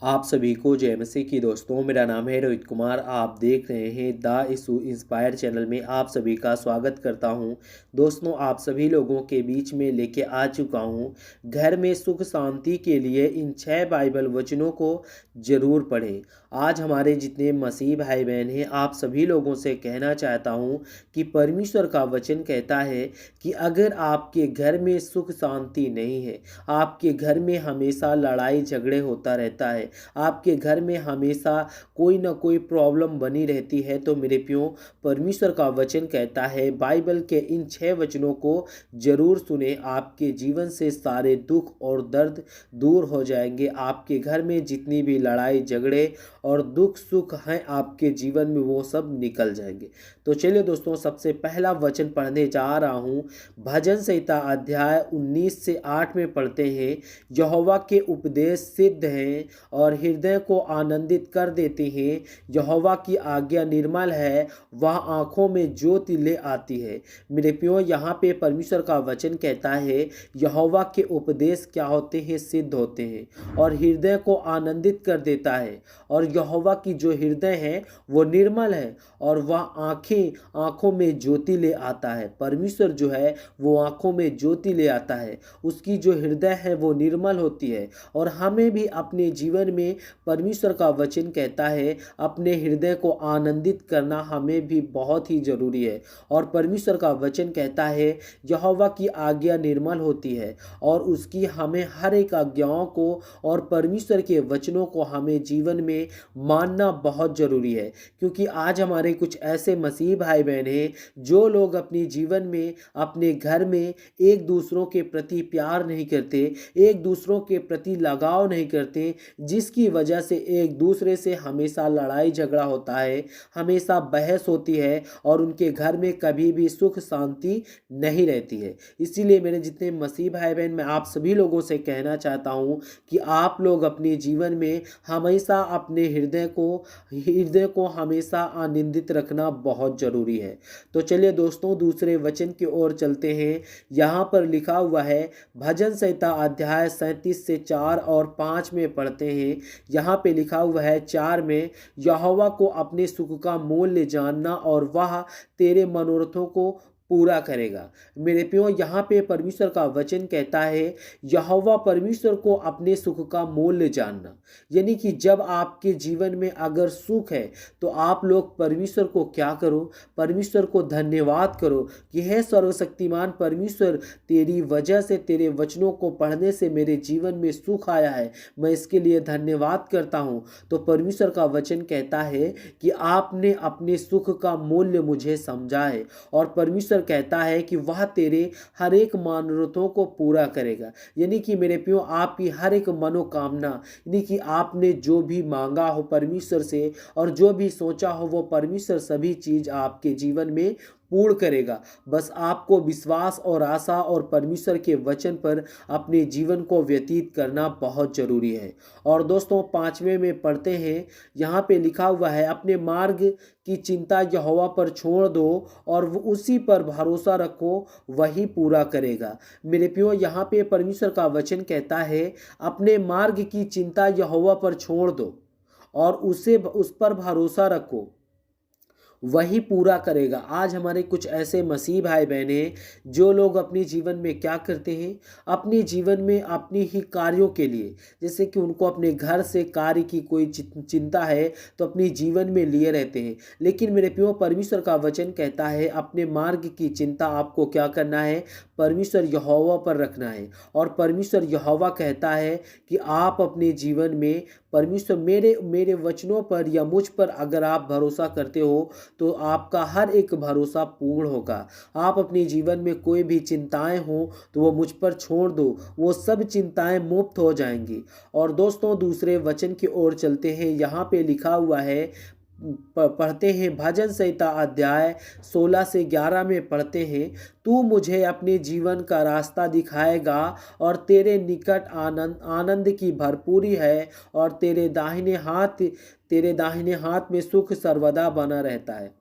आप सभी को जय मसीह की दोस्तों। मेरा नाम है रोहित कुमार। आप देख रहे हैं द इशू इंस्पायर चैनल में आप सभी का स्वागत करता हूं। दोस्तों, आप सभी लोगों के बीच में लेके आ चुका हूं घर में सुख शांति के लिए इन 6 बाइबल वचनों को ज़रूर पढ़ें। आज हमारे जितने मसीह भाई बहन हैं, आप सभी लोगों से कहना चाहता हूं कि परमेश्वर का वचन कहता है कि अगर आपके घर में सुख शांति नहीं है, आपके घर में हमेशा लड़ाई झगड़े होता रहता है, आपके घर में हमेशा कोई ना कोई प्रॉब्लम बनी रहती है, तो मेरे प्यो परमेश्वर का वचन कहता है बाइबल के इन 6 वचनों को जरूर सुने। आपके जीवन से सारे दुख और दर्द दूर हो जाएंगे। आपके घर में जितनी भी लड़ाई झगड़े और दुख सुख हैं आपके जीवन में, वो सब निकल जाएंगे। तो चलिए दोस्तों, सबसे पहला वचन पढ़ने जा रहा हूँ। भजन संहिता अध्याय 19 से 8 में पढ़ते हैं, यहोवा के उपदेश सिद्ध हैं और हृदय को आनंदित कर देते हैं। यहोवा की आज्ञा निर्मल है, वह आंखों में ज्योति ले आती है। मेरे प्यो, यहाँ पे परमेश्वर का वचन कहता है यहोवा के उपदेश क्या होते हैं? सिद्ध होते हैं और हृदय को आनंदित कर देता है। और यहोवा की जो हृदय है वो निर्मल है और वह आंखों में ज्योति ले आता है। परमेश्वर जो है वो आंखों में ज्योति ले आता है। उसकी जो हृदय है वो निर्मल होती है। और हमें भी अपने जीवन में परमेश्वर का वचन कहता है अपने हृदय को आनंदित करना हमें भी बहुत ही जरूरी है। और परमेश्वर का वचन कहता है यहोवा की आज्ञा निर्मल होती है और उसकी हमें हर एक आज्ञाओं को और परमेश्वर के वचनों को हमें जीवन में मानना बहुत जरूरी है। क्योंकि आज हमारे कुछ ऐसे मसीह भाई बहन हैं जो लोग अपने जीवन में अपने घर में एक दूसरों के प्रति प्यार नहीं करते, एक दूसरों के प्रति लगाव नहीं करते, जिसकी वजह से एक दूसरे से हमेशा लड़ाई झगड़ा होता है, हमेशा बहस होती है और उनके घर में कभी भी सुख शांति नहीं रहती है। इसीलिए मेरे जितने मसीह भाई बहन, मैं आप सभी लोगों से कहना चाहता हूं कि आप लोग अपने जीवन में हमेशा अपने हृदय को हमेशा आनंदित रखना बहुत जरूरी है। तो चलिए दोस्तों, दूसरे वचन की ओर चलते हैं। यहाँ पर लिखा हुआ है, भजन संहिता अध्याय 37 से 4 और 5 में पढ़ते हैं। यहाँ पे लिखा हुआ है 4 में, यहोवा को अपने सुख का मूल्य जानना और वह तेरे मनोरथों को पूरा करेगा। मेरे प्यो, यहाँ पे परमेश्वर का वचन कहता है यहोवा परमेश्वर को अपने सुख का मूल्य जानना। यानी कि जब आपके जीवन में अगर सुख है तो आप लोग परमेश्वर को क्या करो? परमेश्वर को धन्यवाद करो कि हे सर्वशक्तिमान परमेश्वर, तेरी वजह से, तेरे वचनों को पढ़ने से मेरे जीवन में सुख आया है, मैं इसके लिए धन्यवाद करता हूँ। तो परमेश्वर का वचन कहता है कि आपने अपने सुख का मूल्य मुझे समझा है और परमेश्वर कहता है कि वह तेरे हर एक मनोरथों को पूरा करेगा। यानी कि मेरे प्यो, आपकी हर एक मनोकामना, यानी कि आपने जो भी मांगा हो परमेश्वर से और जो भी सोचा हो वो परमेश्वर सभी चीज आपके जीवन में पूर्ण करेगा। बस आपको विश्वास और आशा और परमेश्वर के वचन पर अपने जीवन को व्यतीत करना बहुत जरूरी है। और दोस्तों, 5वें में पढ़ते हैं, यहाँ पे लिखा हुआ है, अपने मार्ग की चिंता यहोवा पर छोड़ दो और वो उसी पर भरोसा रखो, वही पूरा करेगा। मेरे प्यो, यहाँ पे परमेश्वर का वचन कहता है अपने मार्ग की चिंता यहोवा पर छोड़ दो और उस पर भरोसा रखो, वही पूरा करेगा। आज हमारे कुछ ऐसे मसीह भाई बहन हैं जो लोग अपने जीवन में क्या करते हैं, अपने जीवन में अपनी ही कार्यों के लिए, जैसे कि उनको अपने घर से कार्य की कोई चिंता है तो अपने जीवन में लिए रहते हैं। लेकिन मेरे प्यो, परमेश्वर का वचन कहता है अपने मार्ग की चिंता आपको क्या करना है? परमेश्वर यहोवा पर रखना है। और परमेश्वर यहोवा कहता है कि आप अपने जीवन में परमेश्वर मेरे वचनों पर या मुझ पर अगर आप भरोसा करते हो तो आपका हर एक भरोसा पूर्ण होगा। आप अपने जीवन में कोई भी चिंताएं हो तो वो मुझ पर छोड़ दो, वो सब चिंताएं मुक्त हो जाएंगी। और दोस्तों, दूसरे वचन की ओर चलते हैं। यहाँ पे लिखा हुआ है, पढ़ते हैं भजन संहिता अध्याय 16 से 11 में पढ़ते हैं, तू मुझे अपने जीवन का रास्ता दिखाएगा और तेरे निकट आनंद की भरपूरी है और तेरे दाहिने हाथ में सुख सर्वदा बना रहता है।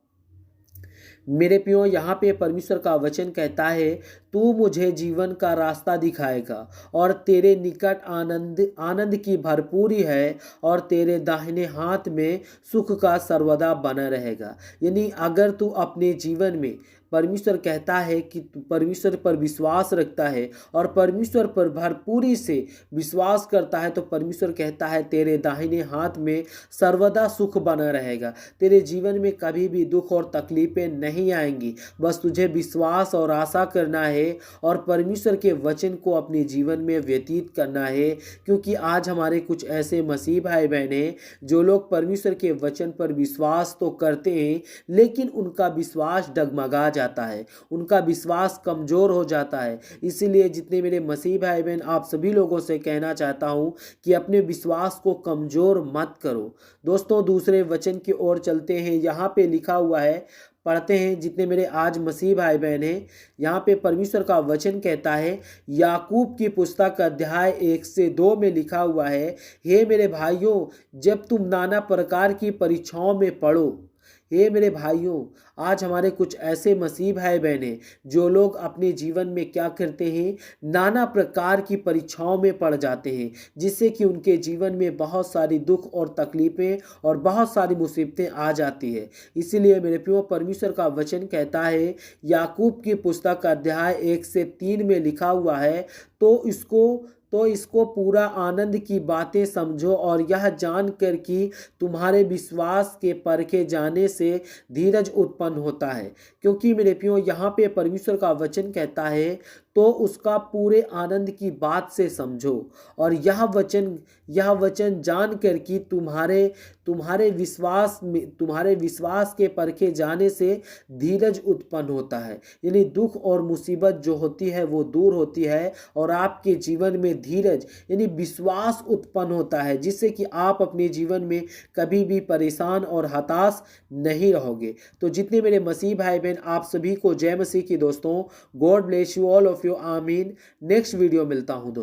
मेरे प्रियो, यहाँ पे परमेश्वर का वचन कहता है, तू मुझे जीवन का रास्ता दिखाएगा और तेरे निकट आनंद आनंद की भरपूरी है और तेरे दाहिने हाथ में सुख का सर्वदा बना रहेगा। यानी अगर तू अपने जीवन में परमेश्वर कहता है कि तू परमेश्वर पर विश्वास रखता है और परमेश्वर पर भरपूरी से विश्वास करता है, तो परमेश्वर कहता है तेरे दाहिने हाथ में सर्वदा सुख बना रहेगा। तेरे जीवन में कभी भी दुख और तकलीफें नहीं आएंगी। बस तुझे विश्वास और आशा करना है और परमेश्वर के वचन को अपने जीवन में व्यतीत करना है। क्योंकि आज हमारे कुछ ऐसे मसीह भाई बहन हैं जो लोग परमेश्वर के वचन पर विश्वास तो करते हैं, लेकिन उनका विश्वास डगमगा जाता है, उनका विश्वास कमजोर हो जाता है। इसीलिए जितने मेरे मसीह भाई बहन, आप सभी लोगों से कहना चाहता हूं कि अपने विश्वास को कमजोर मत करो। दोस्तों, दूसरे वचन की ओर चलते हैं। यहाँ पे लिखा हुआ है, पढ़ते हैं जितने मेरे आज मसीह भाई बहन हैं। यहाँ पे परमेश्वर का वचन कहता है, याकूब की पुस्तक अध्याय 1 से 2 में लिखा हुआ है, हे मेरे भाइयों, जब तुम नाना प्रकार की परीक्षाओं में पड़ो। हे मेरे भाइयों, आज हमारे कुछ ऐसे मसीह भाई बहन हैं जो लोग अपने जीवन में क्या करते हैं, नाना प्रकार की परीक्षाओं में पड़ जाते हैं, जिससे कि उनके जीवन में बहुत सारी दुख और तकलीफें और बहुत सारी मुसीबतें आ जाती है। इसीलिए मेरे प्रियो, परमेश्वर का वचन कहता है, याकूब की पुस्तक अध्याय 1 से 3 में लिखा हुआ है, तो इसको पूरा आनंद की बातें समझो और यह जानकर कि तुम्हारे विश्वास के परखे जाने से धीरज उत्पन्न होता है। क्योंकि मेरे प्रियो, यहाँ पे परमेश्वर का वचन कहता है, तो उसका पूरे आनंद की बात से समझो और यह वचन जानकर कि तुम्हारे विश्वास के परखे जाने से धीरज उत्पन्न होता है। यानी दुख और मुसीबत जो होती है वो दूर होती है और आपके जीवन में धीरज यानी विश्वास उत्पन्न होता है, जिससे कि आप अपने जीवन में कभी भी परेशान और हताश नहीं रहोगे। तो जितने मेरे मसीह भाई बहन, आप सभी को जय मसीह की। दोस्तों, God bless you all of you. आमीन। नेक्स्ट वीडियो मिलता हूँ।